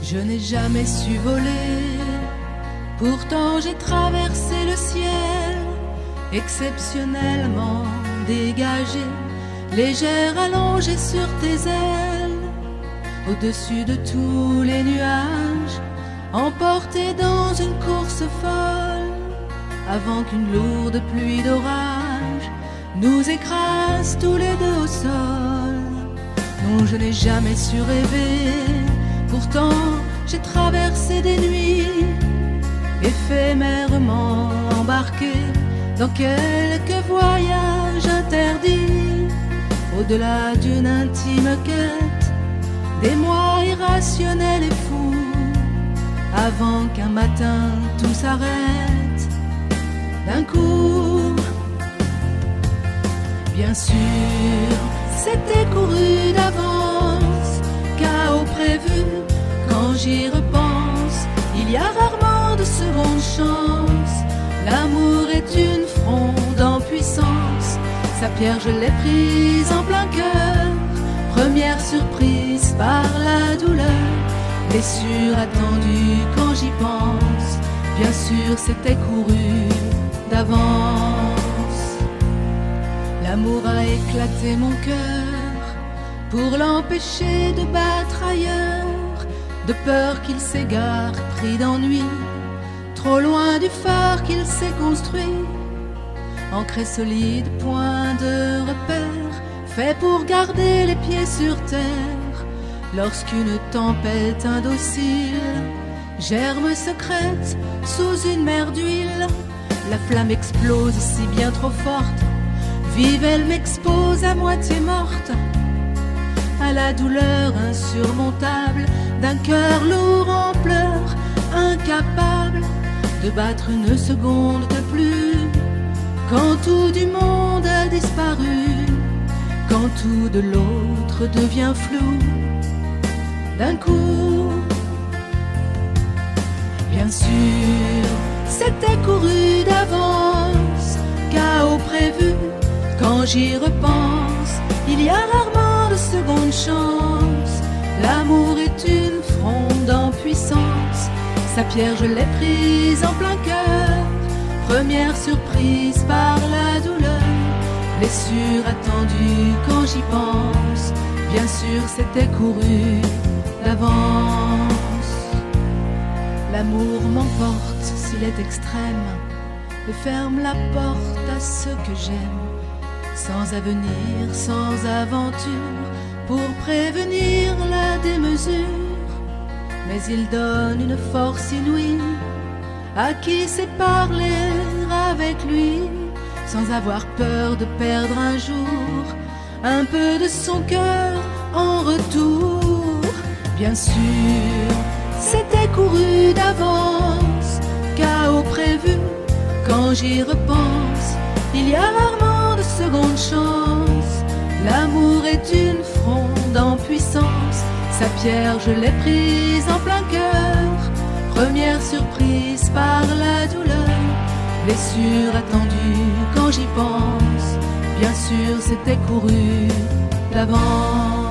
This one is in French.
Je n'ai jamais su voler, pourtant j'ai traversé le ciel, exceptionnellement dégagé, légère allongée sur tes ailes, au-dessus de tous les nuages, emportée dans une course folle, avant qu'une lourde pluie d'orage nous écrase tous les deux au sol. Non, je n'ai jamais su rêver, pourtant j'ai traversé des nuits, éphémèrement embarqué dans quelques voyages interdits, au-delà d'une intime quête, des mois irrationnels et fous, avant qu'un matin tout s'arrête d'un coup. Bien sûr, c'était couru d'avance, chaos prévu. Quand j'y repense, il y a rarement de seconde chance. L'amour est une fronde en puissance, sa pierre je l'ai prise en plein cœur. Première surprise par la douleur, blessure attendue quand j'y pense. Bien sûr c'était couru d'avance. L'amour a éclaté mon cœur pour l'empêcher de battre ailleurs, de peur qu'il s'égare pris d'ennui, trop loin du phare qu'il s'est construit. Ancré solide, point de repère, fait pour garder les pieds sur terre. Lorsqu'une tempête indocile germe secrète sous une mer d'huile, la flamme explose si bien trop forte, vive elle m'expose à moitié morte, à la douleur insurmontable d'un cœur lourd en pleurs, incapable de battre une seconde de plus. Quand tout du monde a disparu, quand tout de l'autre devient flou, d'un coup. Bien sûr, c'était couru d'avance, chaos prévu. Quand j'y repense, il y a rarement de seconde chance. L'amour est une fronde en puissance, sa pierre je l'ai prise en plein cœur. Première surprise par la douleur, blessure attendue quand j'y pense. Bien sûr c'était couru d'avance. L'amour m'emporte s'il est extrême et ferme la porte à ce que j'aime, sans avenir, sans aventure, pour prévenir la démesure. Mais il donne une force inouïe à qui sait parler avec lui, sans avoir peur de perdre un jour un peu de son cœur en retour. Bien sûr, c'était couru d'avance, chaos prévu. Quand j'y repense, il y a rarement de seconde chance. L'amour est une fronde en puissance, sa pierre je l'ai prise en plein cœur. Première surprise par la douleur, blessure attendue quand j'y pense. Bien sûr c'était couru d'avance.